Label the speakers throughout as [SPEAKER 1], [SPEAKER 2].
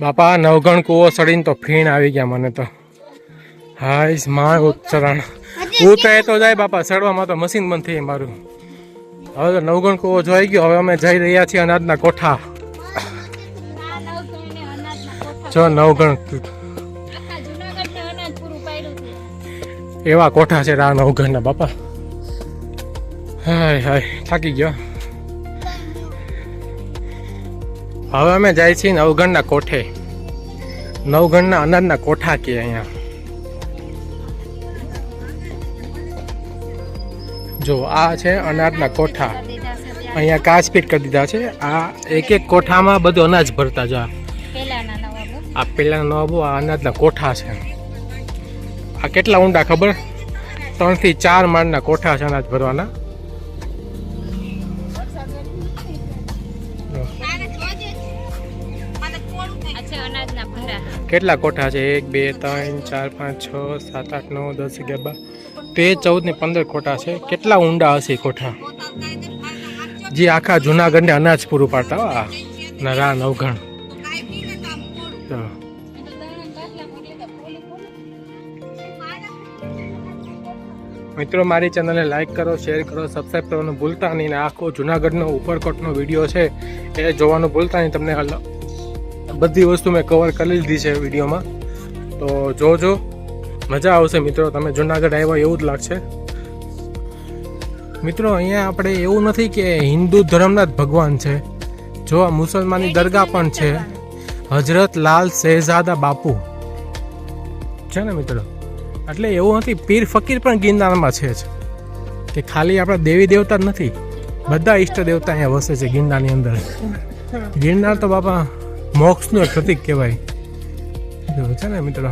[SPEAKER 1] બાપા નવગણ કૂવો સડીને તો ફીણ આવી ગયા મને તો. હાઈસ માં ઉચ્ચરણ ઉતરે તો જાય બાપા, સડવામાં તો મશીન બંધ થઈ મારું. હવે તો નવગણ કૂવો જોઈ ગયો. હવે અમે જઈ રહ્યા છીએ અનાજના કોઠા. જો નવગણ એવા કોઠા છે આ નવગણના બાપા. હાય હાય થાકી ગયો. હવે અમે જાય છીએ નવગણના કોઠે. નવગણના અનાજના કોઠા કે અહીંયા જો આ છે અનાજના કોઠા. અહીંયા કાચ ફીટ કરી દીધા છે. આ એક એક કોઠામાં બધું અનાજ ભરતા જા. આ પેલાના નવાબો આ અનાજના કોઠા છે. આ કેટલા ઊંડા ખબર? 3 થી 4 માળના કોઠા છે અનાજ ભરવાના. કેટલા કોઠા છે? 1 2 3 4 5 6 7 8 9 10 11 12 13 14 ને 15 કોઠા છે. કેટલા ઊંડા હશે કોઠા? જે આખા જુનાગઢને અનાજ પૂરું પાડતા હો આ નરા નવગણ. મિત્રો મારી ચેનલને લાઈક કરો, શેર કરો, સબસ્ક્રાઈબ કરવાનું ભૂલતા નહીં. ને આખો જુનાગઢનો ઉપરકોટનો વિડીયો છે એ જોવાનું ભૂલતા નહીં. તમને બધી વસ્તુ મેં કવર કરી લીધી છે વિડીયોમાં, તો જોજો, મજા આવશે મિત્રો. તમે જુનાગઢ આવ્યા એવું જ લાગશે મિત્રો. અહીંયા આપણે એવું નથી કે હિન્દુ ધર્મના જ ભગવાન છે. જો આ મુસલમાનની દરગાહ પણ છે. હજરત લાલ શહેજાદા બાપુ છે ને મિત્રો. એટલે એવું નથી, પીર ફકીર પણ ગિરનારમાં છે જ, કે ખાલી આપણા દેવી દેવતા જ નથી, બધા ઈષ્ટ દેવતા અહીંયા વસે છે ગિરનારની અંદર. ગિરનાર તો બાપા મોક્ષનું એક પ્રતિક કહેવાય છે ને મિત્રો.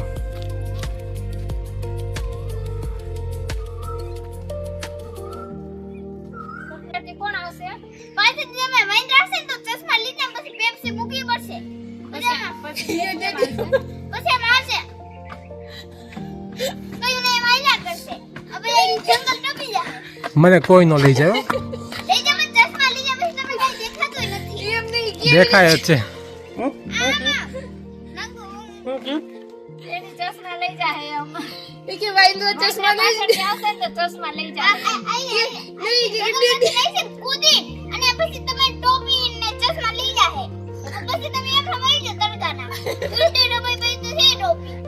[SPEAKER 1] મને કોઈ નો લઈ જાય, દેખાય જ છે.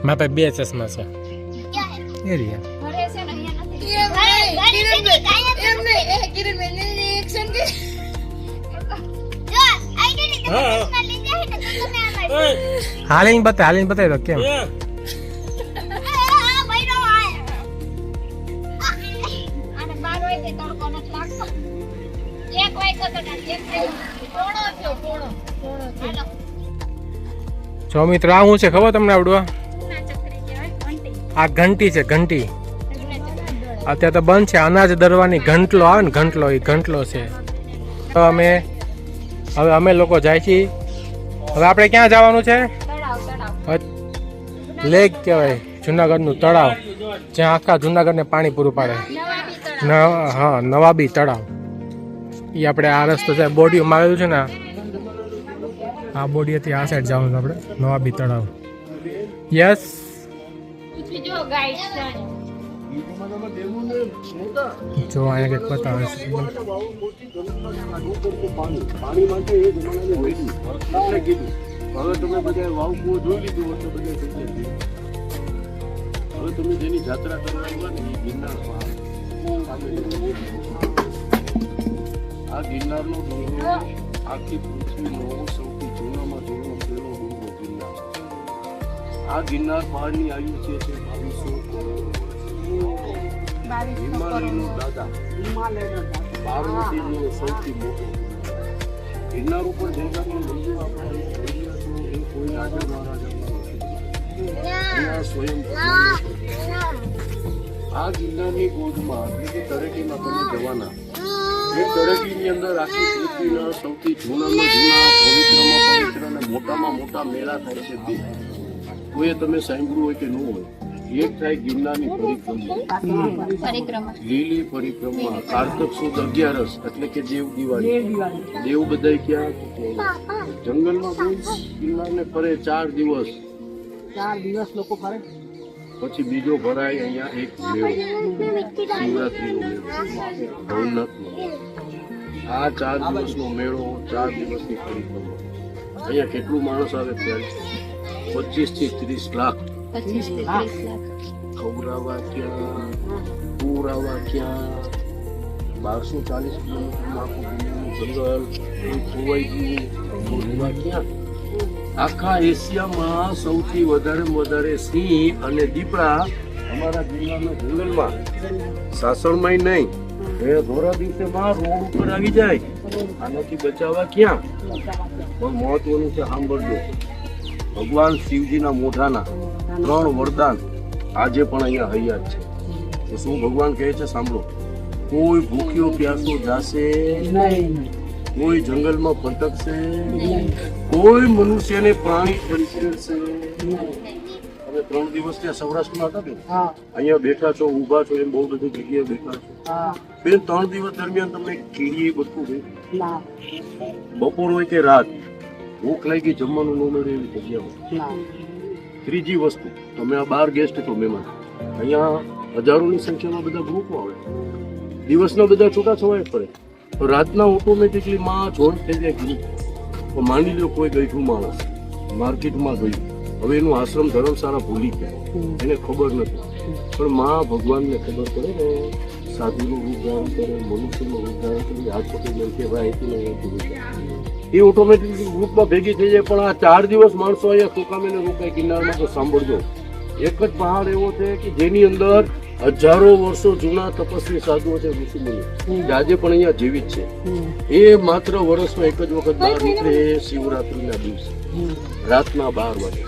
[SPEAKER 1] મારા પાસે 2 ચશ્મા છે. હાલીને બતાવી દો કેમ. જો મિત્ર આ શું છે ખબર તમને આવડવા? આ ઘંટી છે, ઘંટી. અત્યારે તો બંધ છે. અનાજ દરવાની ઘંટલો આવે ને, ઘંટલો, એ ઘંટલો છે. તો અમે લોકો જાય છીએ. હવે આપણે ક્યાં જવાનું છે? લેક કહેવાય, જુનાગઢનું તળાવ, જ્યાં આખા જુનાગઢને પાણી પૂરું પાડે. હા, નવાબી તળાવ. એ આપણે આ રસ્તો છે, બોડીમાં આવેલું છે ને, આ બોડીએથી આ સાઈડ જવાનું આપણે નવાબી તળાવ. યસ. જો અહીંયા કંઈક બતાવે છે.
[SPEAKER 2] હવે તમે બધા વાવ કુવો જોઈ લીધું હોય તો બધા હવે તમે જેની જાત્રા કરવાની હોય ને એ ગિરનારમાં. આ ગિરનારનો ડુંગરો આખી પૃથ્વીનો સૌથી જૂનામાં જૂનો પહેલો ડુંગરો ગિરનાર. આ ગિરનાર પહાડની આયુ છે 2200 હિમાલયનો દાદા, પાર્વતીનો સૌથી મોટો ગિરનાર ઉપર જયગામનું મંદિર આપણે એ કોઈ રાજા મહારાજા સ્વયં. આ ગિરનારની ગોદમાં એટલે કે તળેટીમાં તમે જવાના. એ તળેટીની અંદર આખી પૃથ્વીના સૌથી જૂનામાં જૂના, પવિત્રમાં પવિત્ર અને મોટામાં મોટા મેળા થાય છે. બે કોઈએ તમે સાંભળ્યું હોય કે ન હોય, એક થાય ગિરનારની પરિક્રમા, લીલી પરિક્રમા, કારતક સુદ 11 એટલે કે દેવ દિવાળી. દેવ બધાય ક્યાં? જંગલમાં કોઈ ગિરનારને ફરે 4 દિવસ.
[SPEAKER 3] 4 દિવસ લોકો ફરે.
[SPEAKER 2] પછી બીજો ભરાય અહીંયા એક મેળો, શિવરાત્રીનો મેળો, ભવનાથનો. આ 4 દિવસનો મેળો, 4 દિવસની પરિક્રમા. અહીંયા કેટલું માણસ આવે? 25 થી 30 લાખ. ખવડાવવા ક્યાં, પુરાવા ક્યાં? 1240 કિલોમીટરમાં જંગલ ખોવાઈ ગયું, બોલવા ક્યાં? આખા એશિયામાં સૌથી વધારે સિંહ અને દીપડા અમારા જિલ્લાના જંગલમાં. સાસણમાં નહીં, એ ધોરા દિવસેમાં રોડ ઉપર આવી જાય. આનાથી બચાવવા ક્યાં? પણ મહત્વનું છે, સાંભળજો. ભગવાન શિવજીના મોઢાના 3 વરદાન આજે પણ અહીંયા હૈયાત છે. તો શું ભગવાન કહે છે? સાંભળો. કોઈ ભૂખ્યો પ્યાસો જાશે
[SPEAKER 3] નહીં,
[SPEAKER 2] કોઈ જંગલમાં ભટકશે, કોઈ મનુષ્યને પાણી પરિસરશે. હવે 3 દિવસ ત્યાં સૌરાષ્ટ્રમાં હતા ને,
[SPEAKER 3] હા
[SPEAKER 2] અહીંયા બેઠા છો, ઊભા છો, એમ બહુ બધી જગ્યાએ બેઠા છો.
[SPEAKER 3] હા
[SPEAKER 2] બેન 3 દિવસ દરમિયાન તમને કીડીએ બધું રહે?
[SPEAKER 3] ના
[SPEAKER 2] બપોર હોય કે રાત, ભૂખ લાગી, જમવાનું ન મળે એવી જગ્યા હોય.
[SPEAKER 3] ના
[SPEAKER 2] ત્રીજી વસ્તુ, તમે આ 12 ગેસ્ટ તો મહેમાન, અહીંયા હજારોની સંખ્યામાં બધા ગ્રુપો આવે. દિવસના બધા છૂટા છવાય ફરે, તો રાતના ઓટોમેટિકલી માં જોઈન્ટ થઈ જાય ગ્રુપ. તો માની લો કોઈ ગઈઠું માણસ માર્કેટમાં ગયું, હવે એનું આશ્રમ ધર્મશાળા ભૂલી ગયા, એને ખબર નથી. પણ માં ભગવાનને ખબર પડે ને, સાધુનું રૂપ ધારણ કરે, મનુષ્યનું રૂપ ધારણ કરે, હાથ પકડી લે કે ભાઈ એ ઓટોમેટિકલી ગ્રુપમાં ભેગી થઈ જાય. પણ આ 4 દિવસ માણસો અહીંયા સુકામીને રોકાય ગિરનારમાં. તો સાંભળજો, એક જ પહાડ એવો છે કે જેની અંદર હજારો વર્ષો જૂના તપસ્વી સાધુઓ છે, ઋષિમુનિ, જે આજે પણ અહીંયા જીવિત છે. એ માત્ર વર્ષમાં એક જ વખત બહાર નીકળે, એ શિવરાત્રીના દિવસે રાતના 12 વાગે.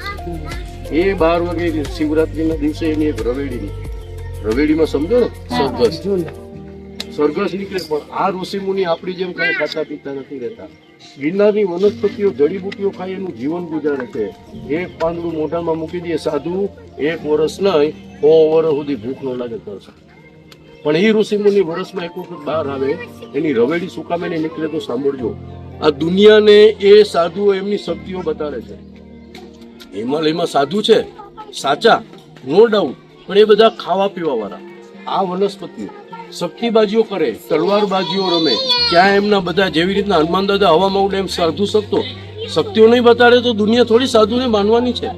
[SPEAKER 2] એ 12 વાગે શિવરાત્રીના દિવસે એની એક રવેડી નીકળે. રવેડીમાં સમજો ને, સરઘસ નીકળે. પણ આ ઋષિમુનિ આપણી જેમ કઈ ખાતા પીતા નથી રહેતા. ગિરનારની વનસ્પતિઓ, જડીબુટીઓ ખાઈ એનું જીવન ગુજારે છે. એક પાંદડું મોઢામાં મૂકી દે સાધુ, 1 વર્ષ નહીં 100 વર્ષ સુધી ભૂખ ન લાગે કરશે. પણ એ ઋષિમુનિ વર્ષમાં એક વખત બહાર આવે, એની રવેડી સુકામીને નીકળે. તો સાંભળજો, આ દુનિયાને એ સાધુઓ એમની શક્તિઓ બતાડે છે. હિમાલયમાં સાધુ છે સાચા, નો ડાઉટ, પણ એ બધા ખાવા પીવા વાળા. આ વનસ્પતિઓ શક્તિબાજીઓ કરે, તલવારબાજીઓ રમે. ક્યાં એમના બધા જેવી રીતના હનુમાન દાદા હવામાં ઉડે, એમ સાધુ શક્તિઓ નહીં બતાડે તો દુનિયા થોડી સાધુને માનવાની છે.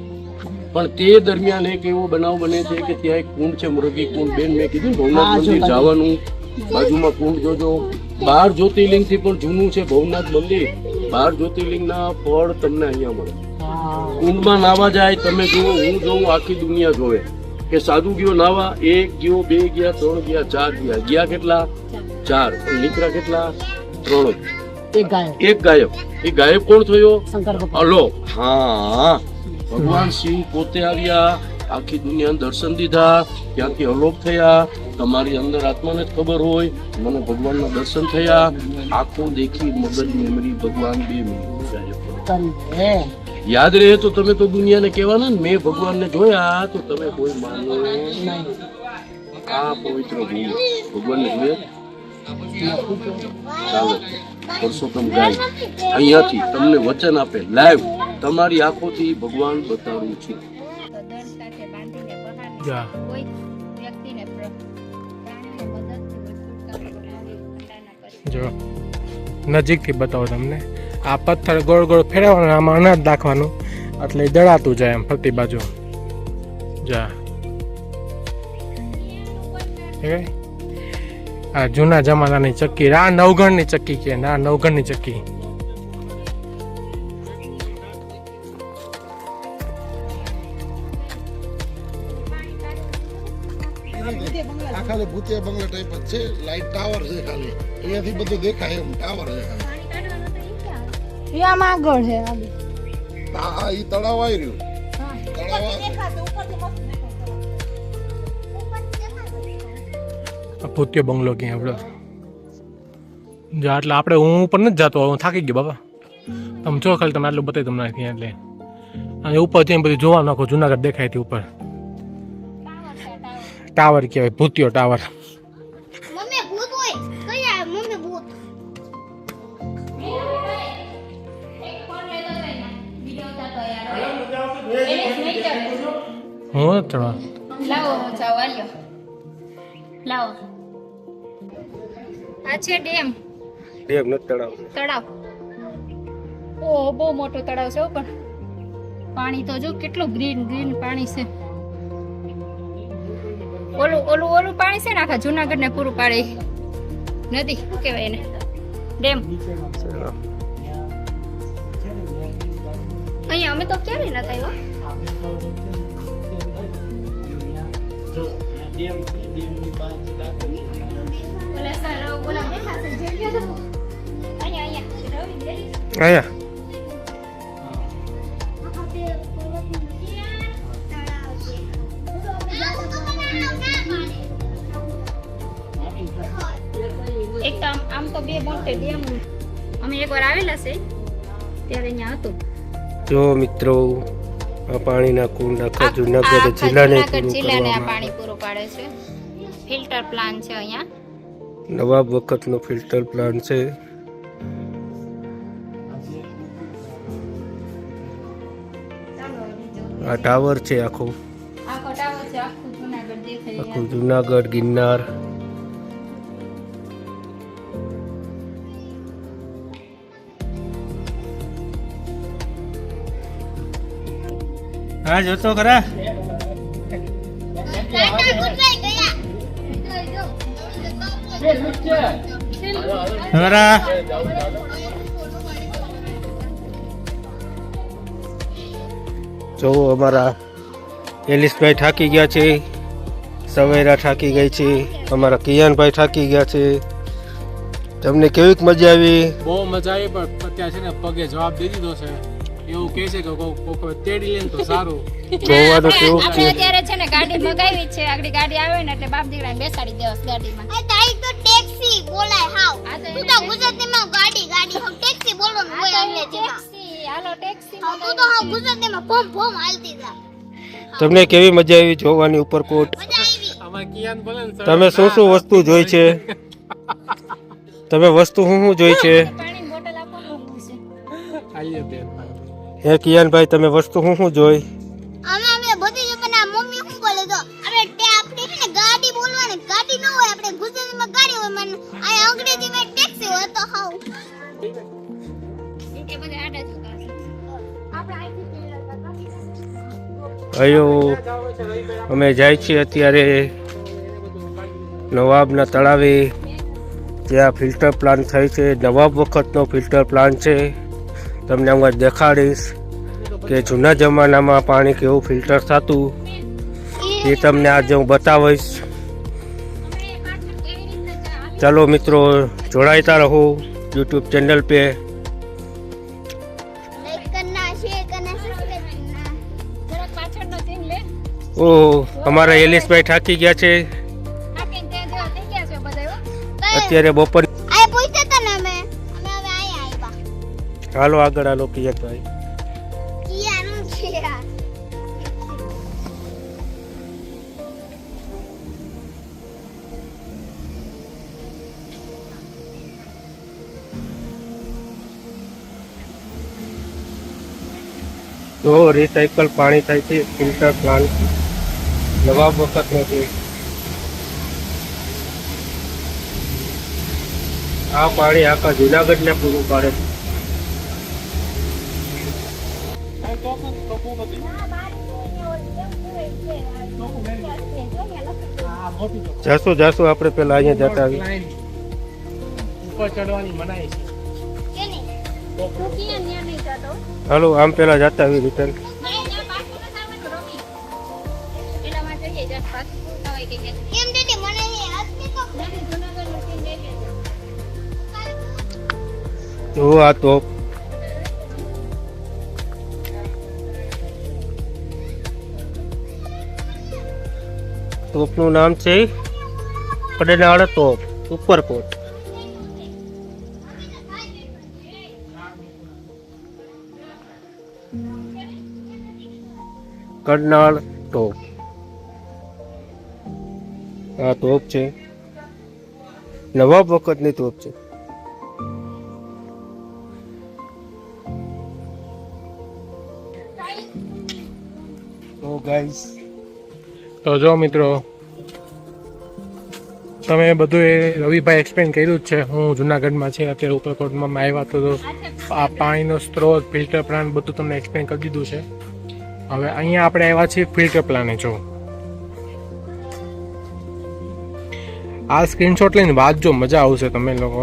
[SPEAKER 2] પણ તે દરમિયાન એક એવો બનાવ બને છે કે ત્યાં એક કુંડ છે, મૃગી કુંડ. બેન મેં કીધું ભવનાથ મંદિર જવાનું, બાજુમાં કુંડ જોજો. 12 જ્યોતિર્લિંગથી પણ જૂનું છે ભવનાથ મંદિર. 12 જ્યોતિર્લિંગના ફળ તમને અહીંયા મળે. કુંડમાં નાવા જાય, તમે જુઓ, હું જોઉં, આખી દુનિયા જોવે કે સાધુ ગયો નાવા, 1 ગયો, 2 ગયા, 3 ગયા, 4 ગયા. ગયા કેટલા? 4. પણ નીકળ્યા કેટલા? 3 જ. એક ગાયબ. એ ગાયબ કોણ થયો?
[SPEAKER 3] શંકર ભગવાન.
[SPEAKER 2] હલો, હા, ભગવાન શિવ પોતે આવ્યા, આખી દુનિયાને દર્શન દીધા, ત્યાંથી અલોપ થયા. તમારી અંદર આત્માને જ ખબર હોય, મને ભગવાનના દર્શન થયા. આંખો દેખી મગજ મેમરી, ભગવાન 2 મિનિટ ગાયબ. યાદ રહે તો તમે તો દુનિયાને કહેવાના ને, મેં ભગવાનને જોયા, તો તમે કોઈ માનો નહીં. આ પવિત્ર ભૂમિ ભગવાનને જોયા. ચાલો, પરસોત્તમ ગાય અહીંયાથી તમને વચન આપે, લાઈવ તમારી આંખોથી ભગવાન બતાવું છું.
[SPEAKER 1] જા જો નજીકથી બતાવો તમને. આ પથ્થર ગોળ ગોળ ફેરવવાનો, આમાં અનાજ નાખવાનું, એટલે દળાતું જાય એમ ફરતી બાજુ. જા આ જૂના જમાનાની ચક્કી, આ નવગણની ચક્કી કે, આ નવગણની ચક્કી.
[SPEAKER 4] આ ખાલી ભૂતિયા બંગલા ટાઈપ જ છે. લાઈટ ટાવર છે, ખાલી અહીંયાથી બધું દેખાય એમ ટાવર છે ખાલી.
[SPEAKER 5] આમાં આગળ છે
[SPEAKER 4] હા, ઈ તળાવ આવી રહ્યું. તળાવ આવે.
[SPEAKER 1] ભૂતિયો બંગલો ક્યાં આપણો? જા એટલે આપણે, હું ઉપર નથી જતો, હું થાકી ગયો બાબા. તમે જો ખાલી, તમે આટલું બતાવી તમને ત્યાં. એટલે અને ઉપર ત્યાં બધું જોવા નાખો, જુનાગઢ દેખાય થી ઉપર. ટાવર કહેવાય, ભૂતિયો ટાવર.
[SPEAKER 5] મમ્મી ભૂત હોય કયા મમ્મી ભૂત
[SPEAKER 1] હું ચડવા
[SPEAKER 6] લાવો જાઓ આલ્યો લાવો આ છે ડેમ
[SPEAKER 1] ડેમ નથી તળાવ.
[SPEAKER 6] તળાવ ઓહ બહુ મોટો તળાવ છે હો, પણ પાણી તો જો કેટલું ગ્રીન ગ્રીન પાણી છે. ઓલું ઓલું ઓલું પાણી છે ને આખા જુનાગઢ ને પૂરું પાડે નદી શું કહેવાય એને ડેમ. અહીંયા અમે તો ક્યારે નતા આવ્યા. ઓલા સર ઓલા બેઠા છે જોઈ લો અહીંયા રવિ ડેરી
[SPEAKER 1] અહીંયા
[SPEAKER 6] એક તો આમ તો બે મોટે ડેમ અમે એકવાર આવેલા છે ત્યારે અહીંયા હતું.
[SPEAKER 1] જો મિત્રો આ પાણીના કુંડ આખા
[SPEAKER 6] આખા
[SPEAKER 1] જુનાગઢ જિલ્લાને
[SPEAKER 6] જુનાગઢ
[SPEAKER 1] પૂરું
[SPEAKER 6] જિલ્લાને આ
[SPEAKER 1] કરવામાં
[SPEAKER 6] પાણી પૂરું પાડે છે. ફિલ્ટર પ્લાન્ટ છે અહીંયા.
[SPEAKER 1] નવાબ વખતનો ફિલ્ટર પ્લાન્ટ છે. આ ટાવર છે આખો,
[SPEAKER 6] આખો ટાવર છે આખું જુનાગઢ દેખાય
[SPEAKER 1] આખું જુનાગઢ ગિરનાર. હા જોતો ખરા
[SPEAKER 5] ટાટા ગુજરાઈ ગયા
[SPEAKER 1] ખરા. જો અમારા એલિસભાઈ થાકી ગયા છે, સવેરા થાકી ગઈ છે, અમારા કિયાનભાઈ થાકી ગયા છે. તમને કેવીક મજા આવી?
[SPEAKER 7] બહુ મજા આવી, પણ અત્યારે છે ને પગે જવાબ દઈ દીધો છે. એવું કહે છે કે કોક તેડી લે તો સારું.
[SPEAKER 1] જોવાનું કેવું
[SPEAKER 6] આપણે
[SPEAKER 1] છે?
[SPEAKER 6] અત્યારે છે ને ગાડી મગાવી છે. આગળ ગાડી આવે ને એટલે બાપ દીકરાને બેસાડી દેવાસ ગાડીમાં.
[SPEAKER 5] આ તારી તો ટેક્સી બોલાય હાવ
[SPEAKER 6] આ તો
[SPEAKER 5] તું તો ગુજરાતીમાં ગાડી ગાડી હાવ ટેક્સી બોલવાનું હોય અંગ્રેજીમાં
[SPEAKER 6] ટેક્સી હાલો ટેક્સી
[SPEAKER 5] હાવ તું તો હાવ ગુજરાતીમાં ફોમ ફોમ હાલતી જા
[SPEAKER 1] તમને કેવી મજા આવી જોવાની ઉપરકોટ?
[SPEAKER 5] મજા આવી
[SPEAKER 7] અમારે કિયાન બોલે ને સર,
[SPEAKER 1] તમે શું શું વસ્તુ જોઈ છે? તમે વસ્તુ શું શું જોઈ છે?
[SPEAKER 6] પાણીની બોટલ આપવાનું છે.
[SPEAKER 7] આઈએ બેન.
[SPEAKER 1] હે કિયાનભાઈ, તમે વસ્તુ શું શું જોઈ?
[SPEAKER 5] અમે બધી જ બના મમ્મી શું બોલે તો આપણે આપણી છે ને ગાડી બોલવાની ગાડી ન હોય આપણે ગુજરાતીમાં ગાડી હોય મને આ અંગ્રેજીમાં ટેક્સી હોય તો હાવ
[SPEAKER 6] એ બધા આડા જુદા છે. આપણે અહીંથી
[SPEAKER 1] અયો અમે જાય છીએ અત્યારે નવાબના તળાવે, જ્યાં ફિલ્ટર પ્લાન્ટ થાય છે. નવાબ વખતનો ફિલ્ટર પ્લાન્ટ છે. તમને હું આજ દેખાડીશ કે જૂના જમાનામાં પાણી કેવું ફિલ્ટર થતું, એ તમને આજે હું બતાવીશ. ચાલો મિત્રો, જોડાતા રહો યુટ્યુબ ચેનલ पे.
[SPEAKER 5] લાઈક કરના શેર કરના સબસ્ક્રાઇબ કરના
[SPEAKER 6] જરાક પાછળનો સીન લે.
[SPEAKER 1] ઓહ, અમારા એલિસભાઈ થાકી ગયા છે.
[SPEAKER 6] આપીને ત્યાં જેવા થઈ ગયા છે બધા હો.
[SPEAKER 1] અત્યારે બપોર
[SPEAKER 5] આ પૂછતા હતા ને અમે હવે આયા આવ્યા
[SPEAKER 1] હાલો આગળ હાલો કિયાનભાઈ.
[SPEAKER 5] કિયાનું છે યાર
[SPEAKER 1] તો રિસાયકલ પાણી થાય છે, ફિલ્ટર પ્લાન્ટ નવાબ વખતનો છે. આ પાણી આખા જુનાગઢને પૂરું પાડે છે. જાશું જાશું આપણે પેલા અહીંયા જતા આવીએ.
[SPEAKER 7] લાઈન ઉપર ચડવાની મનાઈ છે.
[SPEAKER 5] કેની
[SPEAKER 6] તું ક્યાં ન્યા નહીં જાતો?
[SPEAKER 1] હાલો આમ પેલા જતા આવીએ રિટર્ન.
[SPEAKER 6] નહીં, ત્યાં પાછું નથી આવવાનું, રમી. એના માટે જઈએ, જ્યાં પાછું પૂરું ના હોય કે ક્યાંક.
[SPEAKER 5] કેમ દેતી મને એ આજથી તો
[SPEAKER 6] નથી, જૂનાગઢનું સીન લઈ લેજો.
[SPEAKER 1] જો આ તોપ તોપનું નામ છે કડનાળ તોપ ઉપરકોટ. કડનાળ ટોપ.
[SPEAKER 8] આ તોપ છે, નવાબ વખતની તોપ છે. તો ગાઈસ
[SPEAKER 1] તો જો મિત્રો, તમે બધું એ રવિભાઈ એક્સપ્લેન કર્યું જ છે. હું જુનાગઢમાં છે અત્યારે, ઉપરકોટમાં આવ્યા તો આ પાણીનો સ્ત્રોત, ફિલ્ટર પ્લાન્ટ બધું તમને એક્સપ્લેન કરી દીધું છે. હવે અહીંયા આપણે આવ્યા છીએ ફિલ્ટર પ્લાને. જો આ સ્ક્રીનશોટ લઈને વાંચજો, મજા આવશે તમે લોકો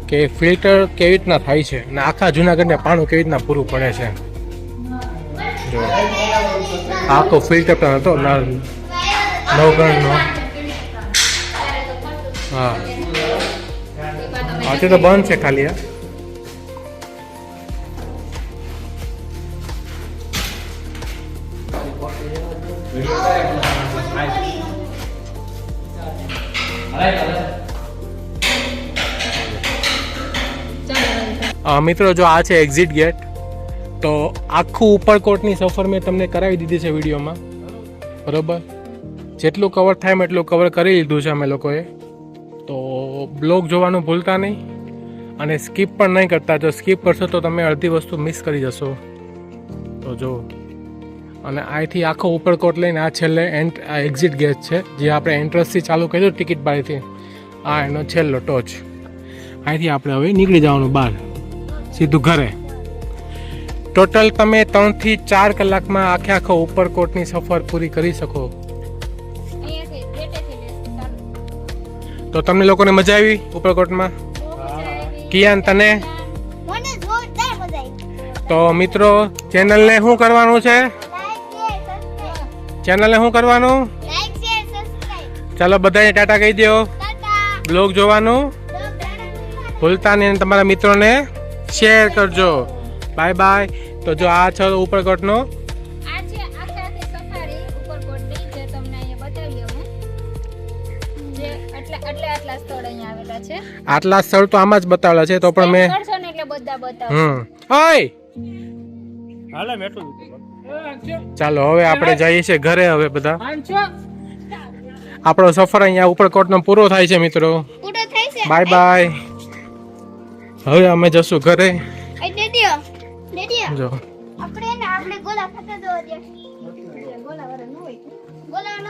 [SPEAKER 1] કે ફિલ્ટર કેવી રીતના થાય છે અને આખા જુનાગઢને પાણી કેવી રીતના પૂરું પડે છે. જો આખો ફિલ્ટર પ્લાન હતો નવગણનો. હા, આજે તો બંધ છે ખાલી. આ મિત્રો, જો આ છે એક્ઝિટ ગેટ. તો આખું ઉપરકોટની સફર મેં તમને કરાવી દીધી છે વિડીયોમાં, બરોબર. જેટલું કવર થાય એમ એટલું કવર કરી લીધું છે અમે લોકોએ. તો બ્લોગ જોવાનું ભૂલતા નહીં અને સ્કીપ પણ નહીં કરતા. જો સ્કીપ કરશો તો તમે અડધી વસ્તુ મિસ કરી જશો. તો જો, અને અહીંથી આખો ઉપરકોટ લઈને આ છેલ્લે એક્ઝિટ ગેટ છે, જે આપણે એન્ટ્રન્સથી ચાલુ કર્યું ટિકિટ બારીથી. આ એનો છેલ્લો ટોચ. અહીંથી આપણે હવે નીકળી જવાનું બહાર, સીધું ઘરે. ટોટલ તમે 3 થી 4 કલાકમાં આખો ઉપરકોટની સફર પૂરી કરી શકો.
[SPEAKER 6] અહીંયાથી ગેટેથી લેશું ચાલો.
[SPEAKER 1] તો તમને લોકોને મજા આવી ઉપરકોટમાં?
[SPEAKER 6] બહુ મજા આવી.
[SPEAKER 1] કિયાન, તને?
[SPEAKER 5] મને જોરદાર મજા આવી.
[SPEAKER 1] તો મિત્રો, ચેનલને શું કરવાનું છે?
[SPEAKER 5] Like share subscribe.
[SPEAKER 1] ચેનલને શું કરવાનું?
[SPEAKER 5] Like share subscribe.
[SPEAKER 1] ચાલો બધાને ટાટા કહી દો.
[SPEAKER 5] ટાટા.
[SPEAKER 1] બ્લોગ જોવાનું ભૂલતા નહીં અને તમારા મિત્રોને શેર કરજો. Bye bye. તો જો આ છે ઉપરકોટનો.
[SPEAKER 6] આ છે આખી સફારી ઉપરકોટની, જે તમને અહીંયા બતાવી અમે. જે આટલા સ્થળ અહીંયા આવેલા છે.
[SPEAKER 1] આટલા સ્થળ તો આમાં જ બતાવેલા છે, તો પણ મેં
[SPEAKER 6] કરશો ને એટલે બધા બતાવશું.
[SPEAKER 1] ઓય ચાલો હવે આપણે જઈએ છીએ ઘરે. હવે બધા આપણો સફર અહીંયા ઉપરકોટનો પૂરો થાય છે મિત્રો.
[SPEAKER 5] પૂરો થઈ છે.
[SPEAKER 1] Bye bye. હવે અમે જશું ઘરે.
[SPEAKER 5] એ ડેડીઓ ડેડીઓ
[SPEAKER 1] જો
[SPEAKER 5] આપણે ગોલા ખાતા જવા દે. ગોલા વાળા ન હોય, ગોલા ન